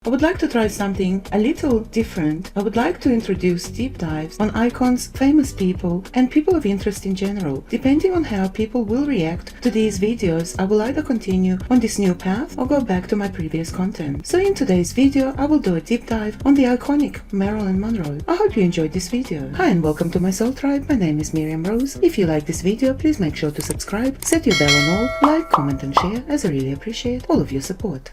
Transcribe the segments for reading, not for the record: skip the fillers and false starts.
I would like to try something a little different. I would like to introduce deep dives on icons, famous people, and people of interest in general. Depending on how people will react to these videos, I will either continue on this new path or go back to my previous content. So in today's video, I will do a deep dive on the iconic Marilyn Monroe. I hope you enjoyed this video. Hi and welcome to my soul tribe. My name is Miriam Rose. If you like this video, please make sure to subscribe, set your bell on all, like, comment and share, as I really appreciate all of your support.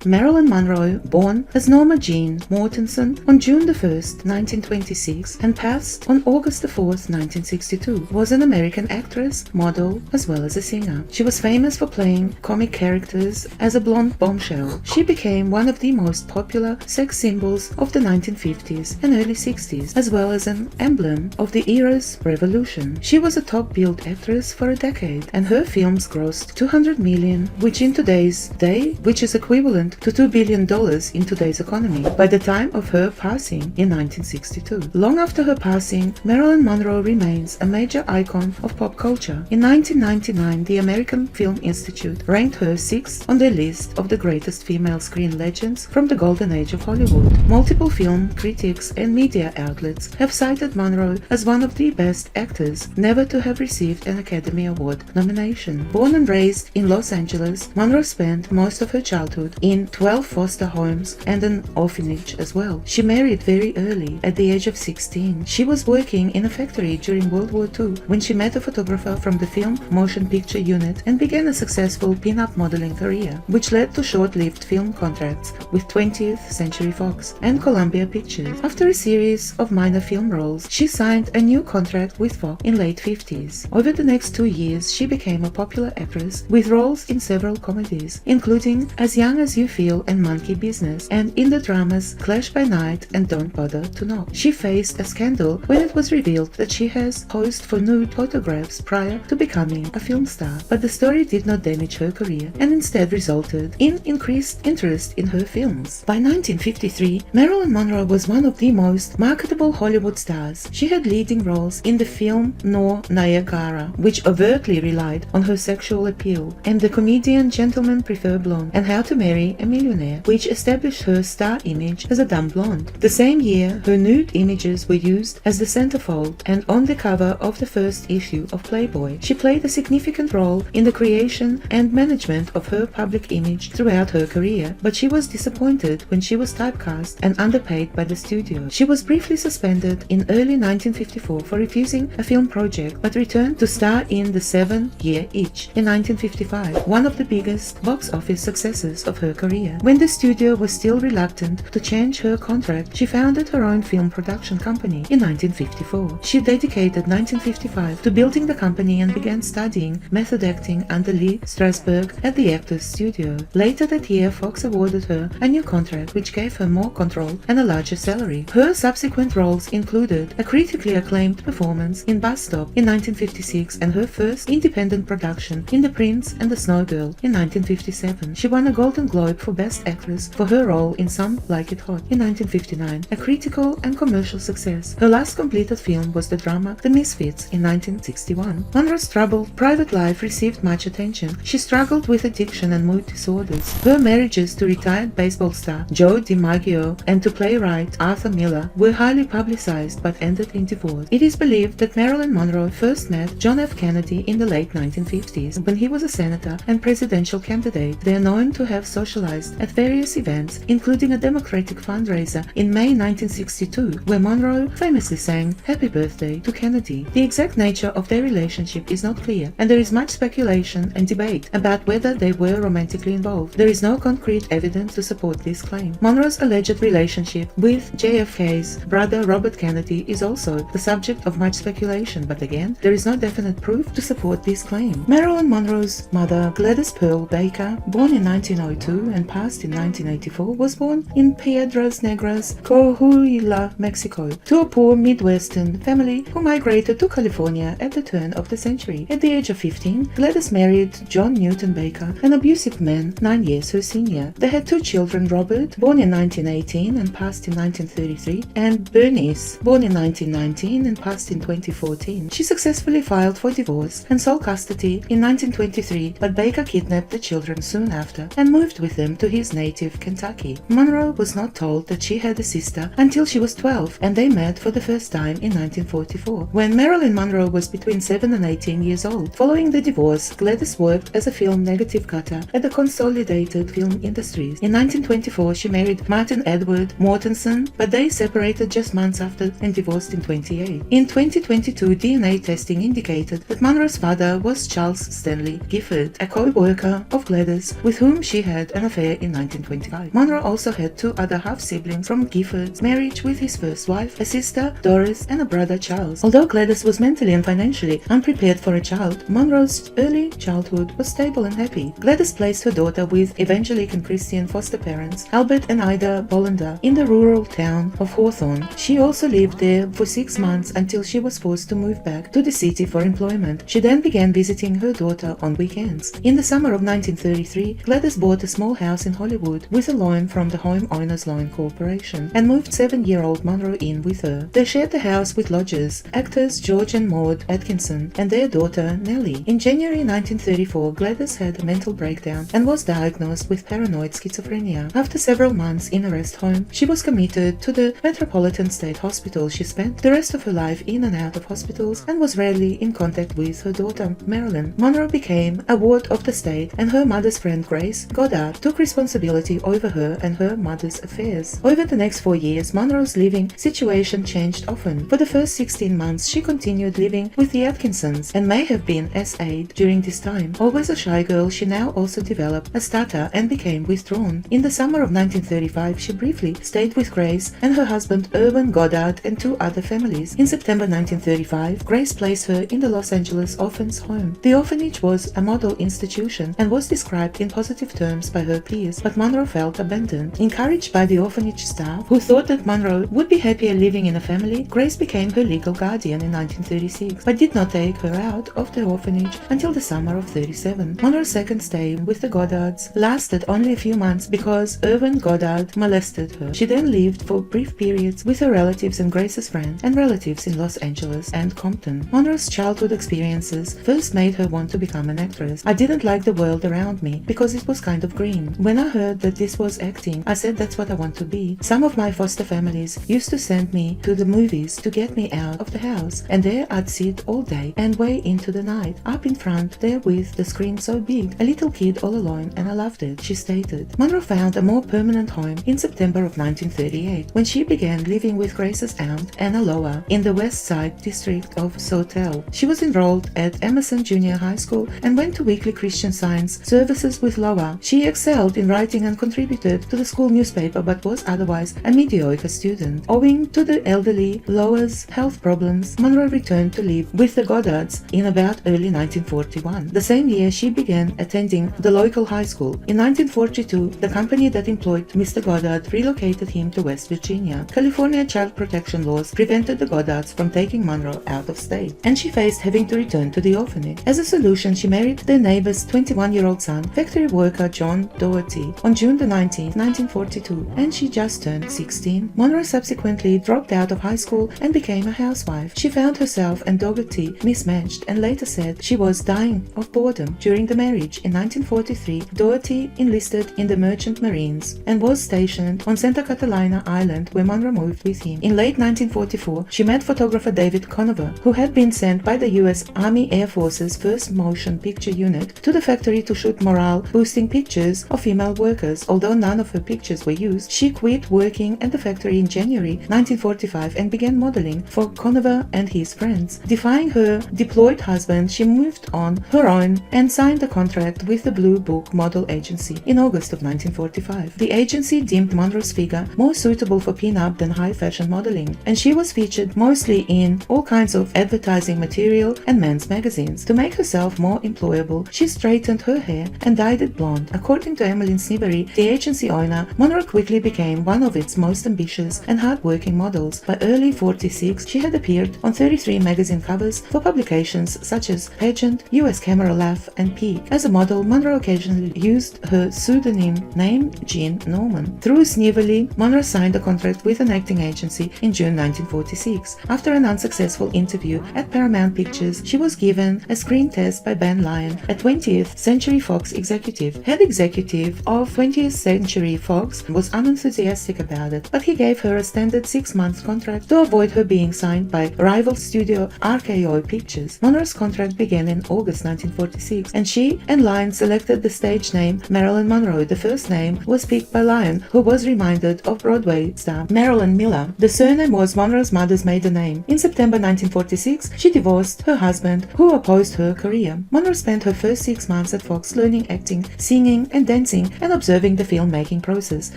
Marilyn Monroe, born as Norma Jean Mortensen on June 1st, 1926 and passed on August 4th, 1962, was an American actress, model, as well as a singer. She was famous for playing comic characters as a blonde bombshell. She became one of the most popular sex symbols of the 1950s and early 60s, as well as an emblem of the era's revolution. She was a top-billed actress for a decade, and her films grossed $200 million, which in today's day, which is equivalent to $2 billion in today's economy, by the time of her passing in 1962. Long after her passing, Marilyn Monroe remains a major icon of pop culture. In 1999, the American Film Institute ranked her 6th on their list of the greatest female screen legends from the golden age of Hollywood. Multiple film critics and media outlets have cited Monroe as one of the best actors never to have received an Academy Award nomination. Born and raised in Los Angeles, Monroe spent most of her childhood in 12 foster homes and an orphanage as well. She married very early, at the age of 16. She was working in a factory during World War II when she met a photographer from the film motion picture unit and began a successful pin-up modeling career, which led to short-lived film contracts with 20th Century Fox and Columbia Pictures. After a series of minor film roles, she signed a new contract with Fox in late 50s. Over the next 2 years, she became a popular actress with roles in several comedies, including As Young as You Feel and Monkey Business, and in the dramas Clash by Night and Don't Bother to Knock. She faced a scandal when it was revealed that she has posed for nude photographs prior to becoming a film star, but the story did not damage her career and instead resulted in increased interest in her films. By 1953, Marilyn Monroe was one of the most marketable Hollywood stars. She had leading roles in the film Noir Niagara, which overtly relied on her sexual appeal, and the comedian Gentlemen Prefer Blonde and How to Marry a Millionaire, which established her star image as a dumb blonde. The same year, her nude images were used as the centerfold and on the cover of the first issue of Playboy. She played a significant role in the creation and management of her public image throughout her career, but she was disappointed when she was typecast and underpaid by the studio. She was briefly suspended in early 1954 for refusing a film project, but returned to star in The 7-Year Itch in 1955, one of the biggest box office successes of her career. When the studio was still reluctant to change her contract, she founded her own film production company in 1954. She dedicated 1955 to building the company and began studying method acting under Lee Strasberg at the Actors Studio. Later that year, Fox awarded her a new contract which gave her more control and a larger salary. Her subsequent roles included a critically acclaimed performance in Bus Stop in 1956 and her first independent production in The Prince and the Snow Girl in 1957. She won a Golden Globe for Best Actress for her role in Some Like It Hot in 1959, a critical and commercial success. Her last completed film was the drama The Misfits in 1961. Monroe's troubled private life received much attention. She struggled with addiction and mood disorders. Her marriages to retired baseball star Joe DiMaggio and to playwright Arthur Miller were highly publicized but ended in divorce. It is believed that Marilyn Monroe first met John F. Kennedy in the late 1950s when he was a senator and presidential candidate. They are known to have socialized at various events, including a Democratic fundraiser in May 1962, where Monroe famously sang Happy Birthday to Kennedy. The exact nature of their relationship is not clear, and there is much speculation and debate about whether they were romantically involved. There is no concrete evidence to support this claim. Monroe's alleged relationship with JFK's brother Robert Kennedy is also the subject of much speculation, but again, there is no definite proof to support this claim. Marilyn Monroe's mother, Gladys Pearl Baker, born in 1902 and passed in 1984, was born in Piedras Negras, Coahuila, Mexico, to a poor Midwestern family who migrated to California at the turn of the century. At the age of 15, Gladys married John Newton Baker, an abusive man 9 years her senior. They had 2 children, Robert, born in 1918 and passed in 1933, and Bernice, born in 1919 and passed in 2014. She successfully filed for divorce and sole custody in 1923, but Baker kidnapped the children soon after and moved with them to his native Kentucky. Monroe was not told that she had a sister until she was 12, and they met for the first time in 1944, when Marilyn Monroe was between 7 and 18 years old. Following the divorce, Gladys worked as a film negative cutter at the Consolidated Film Industries. In 1924, she married Martin Edward Mortensen, but they separated just months after and divorced in 1928. In 2022, DNA testing indicated that Monroe's father was Charles Stanley Gifford, a co-worker of Gladys with whom she had an affair in 1925. Monroe also had 2 other half-siblings from Gifford's marriage with his first wife, a sister, Doris, and a brother, Charles. Although Gladys was mentally and financially unprepared for a child, Monroe's early childhood was stable and happy. Gladys placed her daughter with evangelical Christian foster parents, Albert and Ida Bollender, in the rural town of Hawthorne. She also lived there for 6 months until she was forced to move back to the city for employment. She then began visiting her daughter on weekends. In the summer of 1933, Gladys bought a small house in Hollywood with a loan from the Homeowners Loan Corporation and moved 7-year-old Monroe in with her. They shared the house with lodgers, actors George and Maud Atkinson, and their daughter Nellie. In January 1934, Gladys had a mental breakdown and was diagnosed with paranoid schizophrenia. After several months in a rest home, she was committed to the Metropolitan State Hospital. She spent the rest of her life in and out of hospitals and was rarely in contact with her daughter Marilyn. Monroe became a ward of the state, and her mother's friend Grace Goddard took responsibility over her and her mother's affairs. Over the next 4 years, Monroe's living situation changed often. For the first 16 months, she continued living with the Atkinsons and may have been SA'd during this time. Always a shy girl, she now also developed a stutter and became withdrawn. In the summer of 1935, she briefly stayed with Grace and her husband Irwin Goddard and 2 other families. In September 1935, Grace placed her in the Los Angeles Orphans' Home. The orphanage was a model institution and was described in positive terms by her peers, but Monroe felt abandoned. Encouraged by the orphanage staff, who thought that Monroe would be happier living in a family, Grace became her legal guardian in 1936, but did not take her out of the orphanage until the summer of 1937. Monroe's second stay with the Goddards lasted only a few months because Irwin Goddard molested her. She then lived for brief periods with her relatives and Grace's friends and relatives in Los Angeles and Compton. Monroe's childhood experiences first made her want to become an actress. I didn't like the world around me because it was kind of green. When I heard that this was acting, I said that's what I want to be. Some of my foster families used to send me to the movies to get me out of the house, and there I'd sit all day and way into the night, up in front there with the screen so big, a little kid all alone, and I loved it, she stated. Monroe found a more permanent home in September of 1938 when she began living with Grace's aunt, Anna Loa, in the West Side district of Sawtell. She was enrolled at Emerson Junior High School and went to weekly Christian Science services with Loa. She excelled in writing and contributed to the school newspaper but was otherwise a mediocre student. Owing to the elderly Loa's health problems, Monroe returned to live with the Goddards in about early 1941. The same year, she began attending the local high school. In 1942, the company that employed Mr. Goddard relocated him to West Virginia. California child protection laws prevented the Goddards from taking Monroe out of state, and she faced having to return to the orphanage. As a solution, she married their neighbor's 21-year-old son, factory worker John Doherty, on June the 19th, 1942, and she just turned 16. Monroe subsequently dropped out of high school and became a housewife. She found herself and Doherty mismatched and later said she was dying of boredom. During the marriage in 1943, Doherty enlisted in the Merchant Marines and was stationed on Santa Catalina Island, where Monroe moved with him. In late 1944, she met photographer David Conover, who had been sent by the U.S. Army Air Force's 1st Motion Picture Unit to the factory to shoot morale-boosting pictures of female workers. Although none of her pictures were used, she quit working at the factory in January 1945 and began modeling for Conover and his friends. Defying her deployed husband, she moved on her own and signed a contract with the Blue Book Model Agency in August of 1945. The agency deemed Monroe's figure more suitable for pin-up than high-fashion modeling, and she was featured mostly in all kinds of advertising material and men's magazines. To make herself more employable, she straightened her hair and dyed it blonde. According to to Emmeline Snibbery, the agency owner, Monroe quickly became one of its most ambitious and hard-working models. By early 46, she had appeared on 33 magazine covers for publications such as Pageant, US Camera Laugh, and Peak. As a model, Monroe occasionally used her pseudonym name Jean Norman. Through Snively, Monroe signed a contract with an acting agency in June 1946. After an unsuccessful interview at Paramount Pictures, she was given a screen test by Ben Lyon, a 20th Century Fox executive. Head executive of 20th Century Fox was unenthusiastic about it, but he gave her a standard 6-month contract to avoid her being signed by rival studio RKO Pictures. Monroe's contract began in August 1946, and she and Lyon selected the stage name Marilyn Monroe. The first name was picked by Lyon, who was reminded of Broadway star Marilyn Miller. The surname was Monroe's mother's maiden name. In September 1946, she divorced her husband, who opposed her career. Monroe spent her first 6 months at Fox learning acting, singing and dancing, and observing the filmmaking process.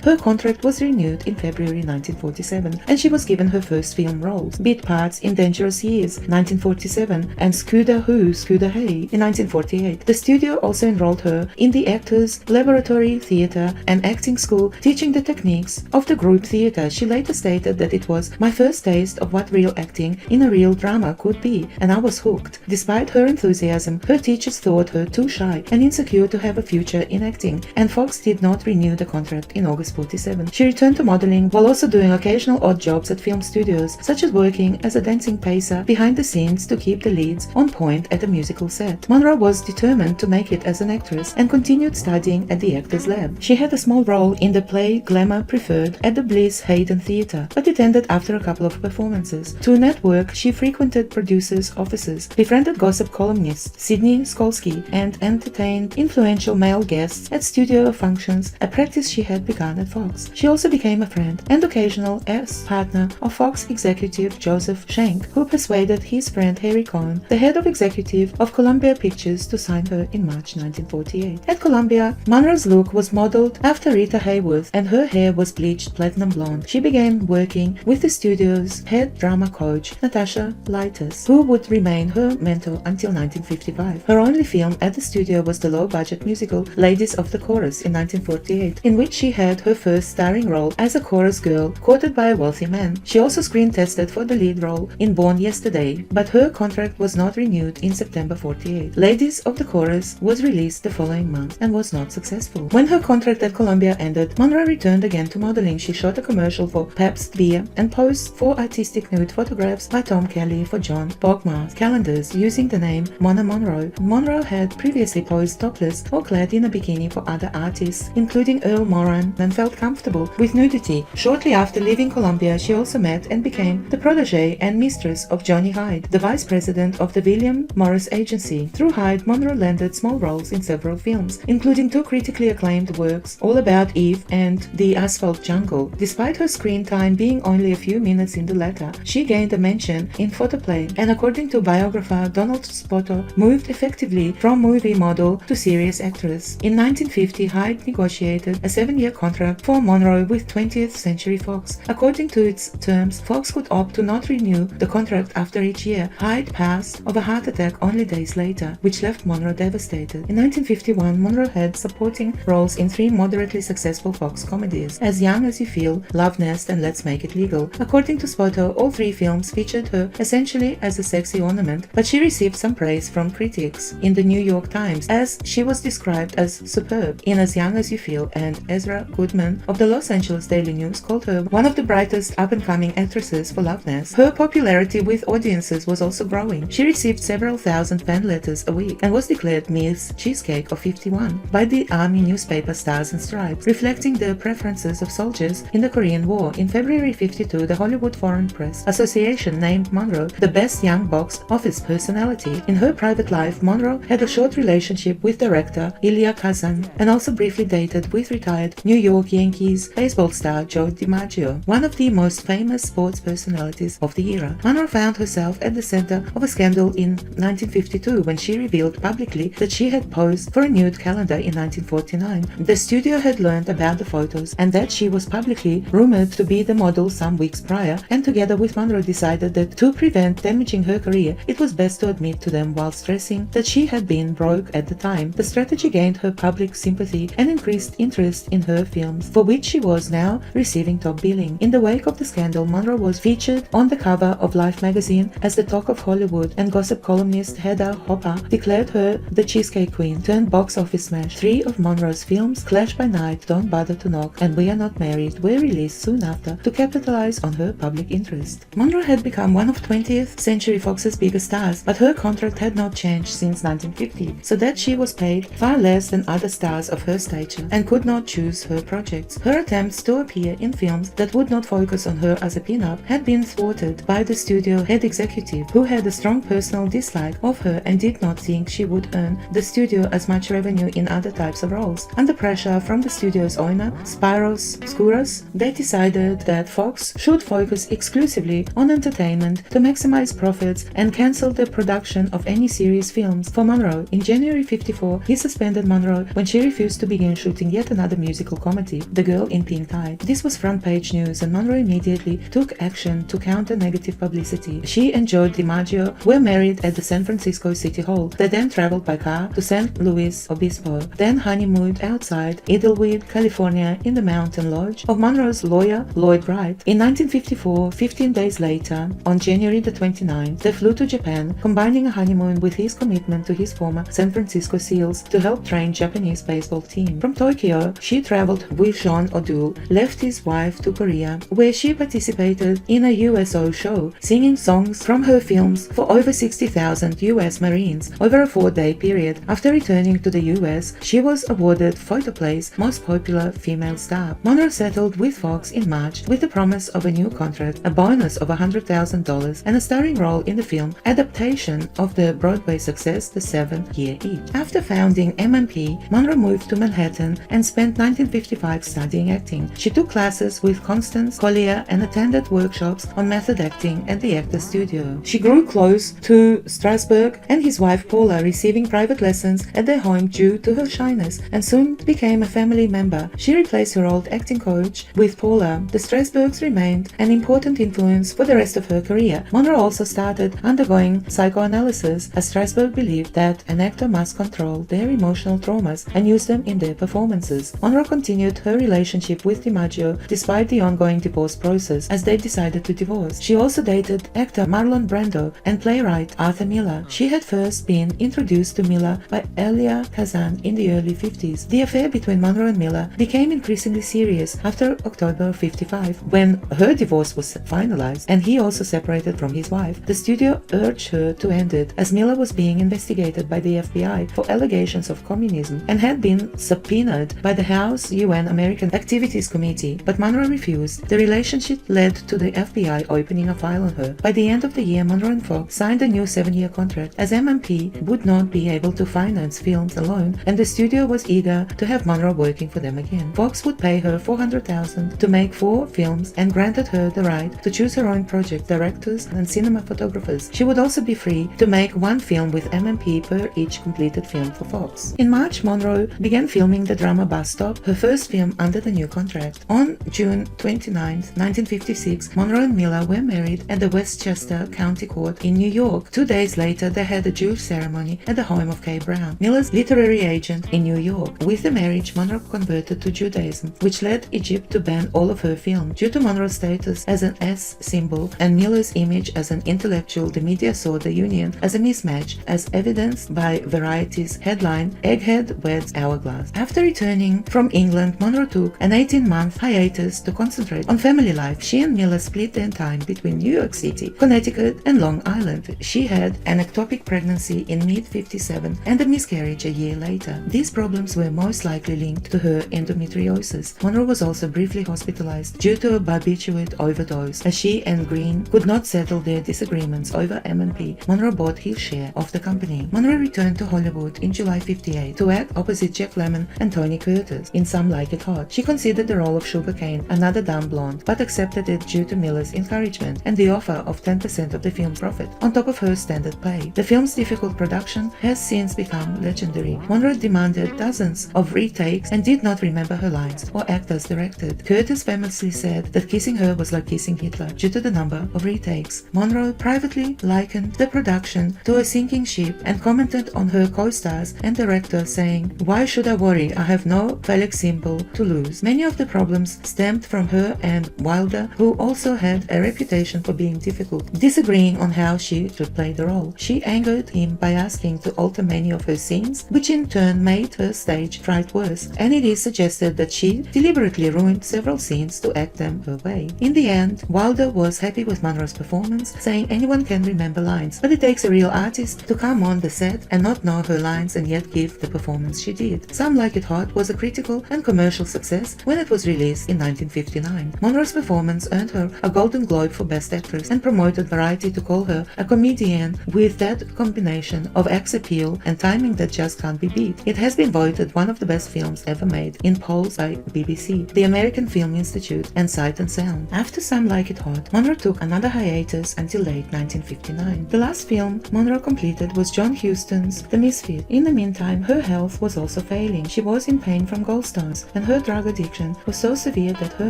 Her contract was renewed in February 1947, and she was given her first film roles, bit parts in Dangerous Years 1947 and Scooter Who, Scooter Hey in 1948. The studio also enrolled her in the Actors Laboratory Theatre and Acting School, teaching the techniques of the group theatre. She later stated that it was my first taste of what real acting in a real drama could be, and I was hooked. Despite her enthusiasm, her teachers thought her too shy and insecure to have a future in acting, and Fox did not renew the contract in August 47. She returned to modeling while also doing occasional odd jobs at film studios, such as working as a dancing pacer behind the scenes to keep the leads on point at a musical set. Monroe was determined to make it as an actress and continued studying at the Actors Lab. She had a small role in the play Glamour Preferred at the Bliss Hayden Theatre, but it ended after a couple of performances. To network, she frequented producers' offices, befriended gossip columnist Sidney Skolsky, and entertained influential male guests at studio functions, a practice she had begun at Fox. She also became a friend and occasional partner of Fox executive Joseph Schenck, who persuaded his friend Harry Cohn, the head of executive of Columbia Pictures, to sign her in March 1948. At Columbia, Monroe's look was modeled after Rita Hayworth, and her hair was bleached platinum blonde. She began working with the studio's head drama coach, Natasha Lightus, who would remain her mentor until 1955. Her only film at the studio was the low-budget musical Ladies of the Chorus in 1948, in which she had her first starring role as a chorus girl courted by a wealthy man. She also screen tested for the lead role in Born Yesterday, but her contract was not renewed in September 48. Ladies of the Chorus was released the following month and was not successful. When her contract at Columbia ended, Monroe returned again to modeling. She shot a commercial for Pabst Beer and posed for artistic nude photographs by Tom Kelly for John Bogmar's calendars using the name Mona Monroe. Monroe had previously posed topless or clad in a bikini for other artists, including Earl Moran, and felt comfortable with nudity. Shortly after leaving Columbia, she also met and became the protege and mistress of Johnny Hyde, the vice president of the William Morris Agency. Through Hyde, Monroe landed small roles in several films, including 2 critically acclaimed works, All About Eve and The Asphalt Jungle. Despite her screen time being only a few minutes in the latter, she gained a mention in photoplay, and according to biographer Donald Spoto, moved effectively from movie model to serious actress. In 1950, Hyde negotiated a 7-year contract for Monroe with 20th Century Fox. According to its terms, Fox could opt to not renew the contract after each year. Hyde passed of a heart attack only days later, which left Monroe devastated. In 1951, Monroe had supporting roles in 3 moderately successful Fox comedies, As Young as You Feel, Love Nest, and Let's Make It Legal. According to Spoto, all 3 films featured her essentially as a sexy ornament, but she received some praise from critics. In the New York Times, as she was described as superb in As Young as You Feel, and Ezra Goodman of the Los Angeles Daily News called her one of the brightest up-and-coming actresses for Love Nest. Her popularity with audiences was also growing. She received several thousand fan letters a week and was declared Miss Cheesecake of 51 by the Army newspaper Stars and Stripes, reflecting the preferences of soldiers in the Korean War. In February 52, the Hollywood Foreign Press Association named Monroe the best young box office personality. In her private life, Monroe had a short relationship with director Elia Kazan and also briefly dated with retired New York Yankees baseball star Joe DiMaggio, one of the most famous sports personalities of the era. Monroe found herself at the center of a scandal in 1952 when she revealed publicly that she had posed for a nude calendar in 1949. The studio had learned about the photos and that she was publicly rumored to be the model some weeks prior, and together with Monroe decided that to prevent damaging her career, it was best to admit to them while stressing that she had been broke at the time. The strategy gained her public sympathy sympathy and increased interest in her films, for which she was now receiving top billing. In the wake of the scandal, Monroe was featured on the cover of Life magazine as the talk of Hollywood, and gossip columnist Hedda Hopper declared her the Cheesecake Queen turned box office smash. 3 of Monroe's films, Clash by Night, Don't Bother to Knock, and We Are Not Married, were released soon after to capitalize on her public interest. Monroe had become one of 20th Century Fox's biggest stars, but her contract had not changed since 1950, so that she was paid far less than other stars of her stature and could not choose her projects. Her attempts to appear in films that would not focus on her as a pin-up had been thwarted by the studio head executive, who had a strong personal dislike of her and did not think she would earn the studio as much revenue in other types of roles. Under pressure from the studio's owner, Spiros Skouras, they decided that Fox should focus exclusively on entertainment to maximize profits and cancelled the production of any serious films for Monroe. In January 1954, he suspended Monroe when she refused to begin shooting yet another musical comedy, The Girl in Pink Tie. This was front-page news, and Monroe immediately took action to counter negative publicity. She and Joe DiMaggio were married at the San Francisco City Hall. They then traveled by car to San Luis Obispo, then honeymooned outside Idlewild, California, in the mountain lodge of Monroe's lawyer, Lloyd Wright. In 1954, 15 days later, on January the 29th, they flew to Japan, combining a honeymoon with his commitment to his former San Francisco Seals to help train Japanese baseball team. From Tokyo, she traveled with Jean O'Doul, left his wife to Korea, where she participated in a USO show, singing songs from her films for over 60,000 US Marines over a 4-day period. After returning to the US, she was awarded Photoplay's Most Popular Female Star. Monroe settled with Fox in March with the promise of a new contract, a bonus of $100,000, and a starring role in the film adaptation of the Broadway success The 7th Year Itch. After founding MMP, Monroe moved to Manhattan and spent 1955 studying acting. She took classes with Constance Collier and attended workshops on method acting at the Actors Studio. She grew close to Strasberg and his wife Paula, receiving private lessons at their home due to her shyness, and soon became a family member. She replaced her old acting coach with Paula. The Strasbergs remained an important influence for the rest of her career. Monroe also started undergoing psychoanalysis, as Strasberg believed that an actor must control their emotional traumas and use them in their performances. Monroe continued her relationship with DiMaggio despite the ongoing divorce process, as they decided to divorce. She also dated actor Marlon Brando and playwright Arthur Miller. She had first been introduced to Miller by Elia Kazan in the early 50s. The affair between Monroe and Miller became increasingly serious after October 55, when her divorce was finalized and he also separated from his wife. The studio urged her to end it, as Miller was being investigated by the FBI for allegations of communism and had been subpoenaed by the House UN American Activities Committee, but Monroe refused. The relationship led to the FBI opening a file on her. By the end of the year, Monroe and Fox signed a new 7-year contract, as MMP would not be able to finance films alone, and the studio was eager to have Monroe working for them again. Fox would pay her $400,000 to make 4 films and granted her the right to choose her own project directors and cinema photographers. She would also be free to make 1 film with MMP per each completed film for Fox. In March, Monroe began filming the drama Bus Stop, her first film under the new contract. On June 29, 1956, Monroe and Miller were married at the Westchester County Court in New York. 2 days later, they had a Jewish ceremony at the home of Kay Brown, Miller's literary agent in New York. With the marriage, Monroe converted to Judaism, which led Egypt to ban all of her films. Due to Monroe's status as an S symbol and Miller's image as an intellectual, the media saw the union as a mismatch, as evidenced by Variety's headline, "Egghead Weds Hourglass." After returning from England, Monroe took an 18-month hiatus to concentrate on family life. She and Miller split their time between New York City, Connecticut, and Long Island. She had an ectopic pregnancy in mid-57 and a miscarriage a year later. These problems were most likely linked to her endometriosis. Monroe was also briefly hospitalized due to a barbiturate overdose, as she and Green could not settle their disagreements over MMP. Monroe bought his share of the company. Monroe returned to Hollywood in July 58 to act opposite Jack Lemmon and Tony Curtis in Some Like It Hot. She considered the role of Sugar Cane, another dumb blonde, but accepted it due to Miller's encouragement and the offer of 10% of the film profit, on top of her standard pay. The film's difficult production has since become legendary. Monroe demanded dozens of retakes and did not remember her lines or act as directed. Curtis famously said that kissing her was like kissing Hitler due to the number of retakes. Monroe privately likened the production to a sinking ship and commented on her co-stars and director, saying, "Why Why should I worry? I have no phallic symbol to lose. Many of the problems stemmed from her and Wilder, who also had a reputation for being difficult, disagreeing on how she should play the role. She angered him by asking to alter many of her scenes, which in turn made her stage fright worse, and it is suggested that she deliberately ruined several scenes to act them her way. In the end, Wilder was happy with Monroe's performance, saying anyone can remember lines, but it takes a real artist to come on the set and not know her lines and yet give the performance she did. Some Like It Hot was a critical and commercial success when it was released in 1959. Monroe's performance earned her a Golden Globe for Best Actress and promoted Variety to call her a comedian with that combination of axe appeal and timing that just can't be beat. It has been voted one of the best films ever made in polls by BBC, the American Film Institute, and Sight and Sound. After Some Like It Hot, Monroe took another hiatus until late 1959. The last film Monroe completed was John Huston's The Misfit. In the meantime, her health was also failing. She was in pain from gallstones, and her drug addiction was so severe that her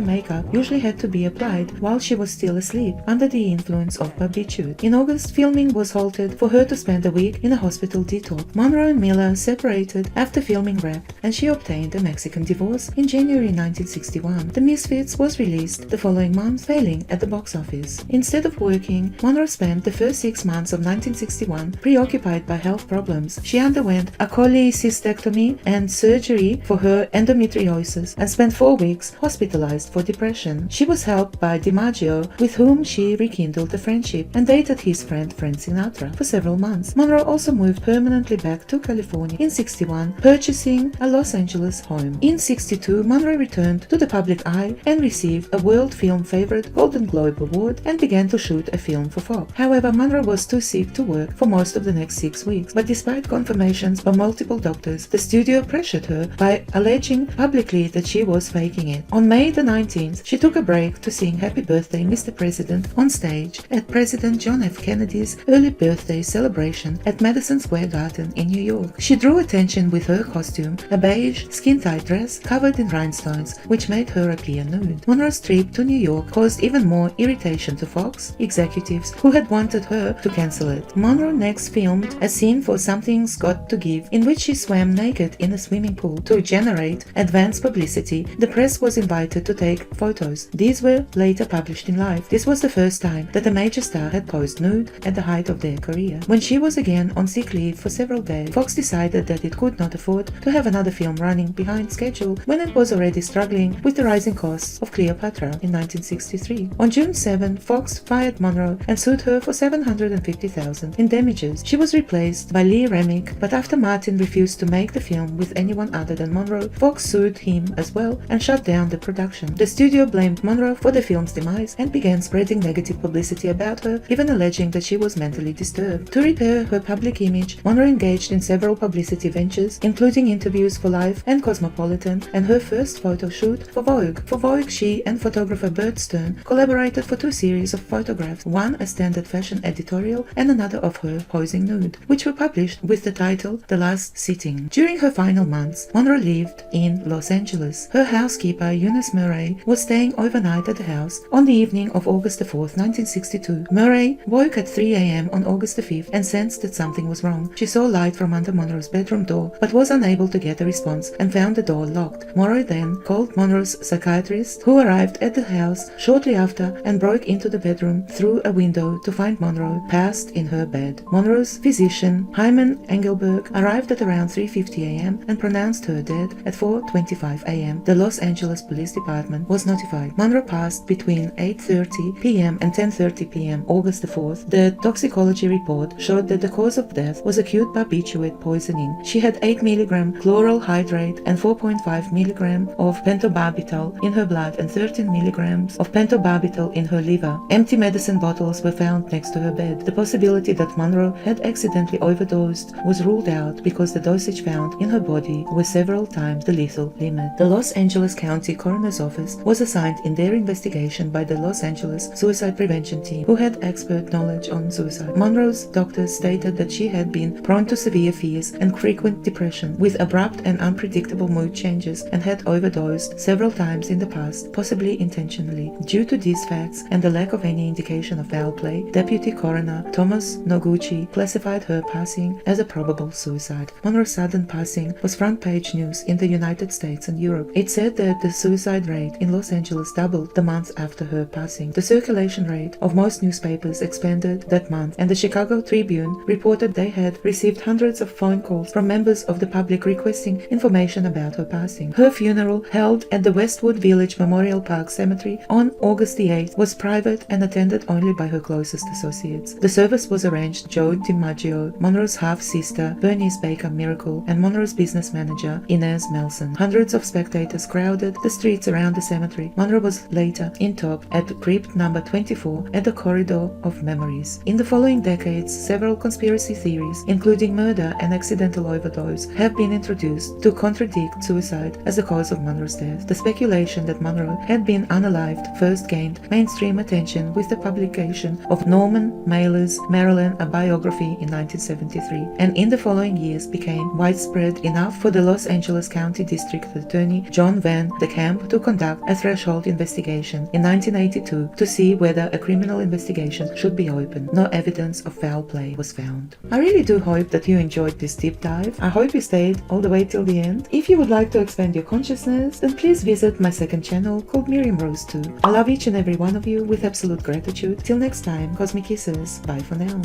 makeup usually had to be applied while she was still asleep, under the influence of barbiturate. In August, filming was halted for her to spend a week in a hospital detox. Monroe and Miller separated after filming wrapped, and she obtained a Mexican divorce in January 1961. The Misfits was released the following month, failing at the box office. Instead of working, Monroe spent the first 6 months of 1961 preoccupied by health problems. She underwent a cholecystectomy and surgery for her endometriosis and spent 4 weeks hospitalized for depression. She was helped by DiMaggio, with whom she rekindled a friendship and dated his friend Frank Sinatra for several months. Monroe also moved permanently back to California in 61, purchasing a Los Angeles home. In 62, Monroe returned to the public eye and received a World Film Favorite Golden Globe Award and began to shoot a film for Fox. However, Monroe was too sick to work for most of the next 6 weeks, but despite confirmations by multiple doctors, the studio pressured her by alleging publicly that she was faking it. On May the 19th, she took a break to sing Happy Birthday, Mr. President on stage at President John F. Kennedy's early birthday celebration at Madison Square Garden in New York. She drew attention with her costume, a beige, skin-tight dress covered in rhinestones, which made her appear nude. Monroe's trip to New York caused even more irritation to Fox executives, who had wanted her to cancel it. Monroe next filmed a scene for Something's Got to Give, in which she swam naked in a swimming pool. To generate advance publicity, the press was invited to take photos. These were later published in Life. This was the first time that a major star had posed nude at the height of their career. When she was again on sick leave for several days, Fox decided that it could not afford to have another film running behind schedule when it was already struggling with the rising costs of Cleopatra in 1963. On June 7, Fox fired Monroe and sued her for $750,000 in damages. She was replaced by Lee Remick, but after Martin refused to make the film with anyone other than Monroe, Fox sued him as well and shut down the production. The studio blamed Monroe for the film's demise and began spreading negative publicity about her, even alleging that she was mentally disturbed. To repair her public image, Monroe engaged in several publicity ventures, including interviews for Life and Cosmopolitan, and her first photo shoot for Vogue. For Vogue, she and photographer Bert Stern collaborated for 2 series of photographs, one a standard fashion editorial and another of her posing nude, which were published with the title The Last Sitting. During her final months, Monroe lived in Los Angeles. Her housekeeper, Eunice Murray, was staying overnight at the house on the evening of August 4, 1962. Murray woke at 3 a.m. on August 5th and sensed that something was wrong. She saw light from under Monroe's bedroom door, but was unable to get a response and found the door locked. Murray then called Monroe's psychiatrist, who arrived at the house shortly after and broke into the bedroom through a window to find Monroe passed in her bed. Monroe's physician, Hyman Engelberg, arrived at around 3:50 a.m. and pronounced her dead at 4:25 a.m. The Los Angeles Police Department was notified. Monroe passed between 8:30 p.m. and 10:30 p.m. August 4th. The toxicology report showed that the cause of death was acute barbiturate poisoning. She had 8 mg chloral hydrate and 4.5 mg of pentobarbital in her blood and 13 mg of pentobarbital in her liver. Empty medicine bottles were found next to her bed. The possibility that Monroe had accidentally overdosed was ruled out because the dosage found in her body was several times the lethal limit. The Los Angeles County Coroner's Office was assigned in their investigation by the Los Angeles Suicide Prevention Team, who had expert knowledge on suicide. Monroe's doctors stated that she had been prone to severe fears and frequent depression, with abrupt and unpredictable mood changes, and had overdosed several times in the past, possibly intentionally. Due to these facts and the lack of any indication of foul play, Deputy Coroner Thomas Noguchi classified her passing as a probable suicide. Monroe's sudden passing passing was front-page news in the United States and Europe. It said that the suicide rate in Los Angeles doubled the month after her passing. The circulation rate of most newspapers expanded that month, and the Chicago Tribune reported they had received hundreds of phone calls from members of the public requesting information about her passing. Her funeral, held at the Westwood Village Memorial Park Cemetery on August the 8th, was private and attended only by her closest associates. The service was arranged Joe DiMaggio, Monroe's half-sister Bernice Baker Miracle, and Monroe's business manager Inez Melson. Hundreds of spectators crowded the streets around the cemetery. Monroe was later interred at crypt number 24 at the Corridor of Memories. In the following decades, several conspiracy theories, including murder and accidental overdose, have been introduced to contradict suicide as the cause of Monroe's death. The speculation that Monroe had been unalived first gained mainstream attention with the publication of Norman Mailer's Marilyn, a biography in 1973, and in the following years became widespread enough for the Los Angeles County District Attorney John Van de Kamp to conduct a threshold investigation in 1982 to see whether a criminal investigation should be opened. No evidence of foul play was found. I really do hope that you enjoyed this deep dive. I hope you stayed all the way till the end. If you would like to expand your consciousness, then please visit my second channel called Miriam Rose 2. I love each and every one of you with absolute gratitude. Till next time, cosmic kisses. Bye for now.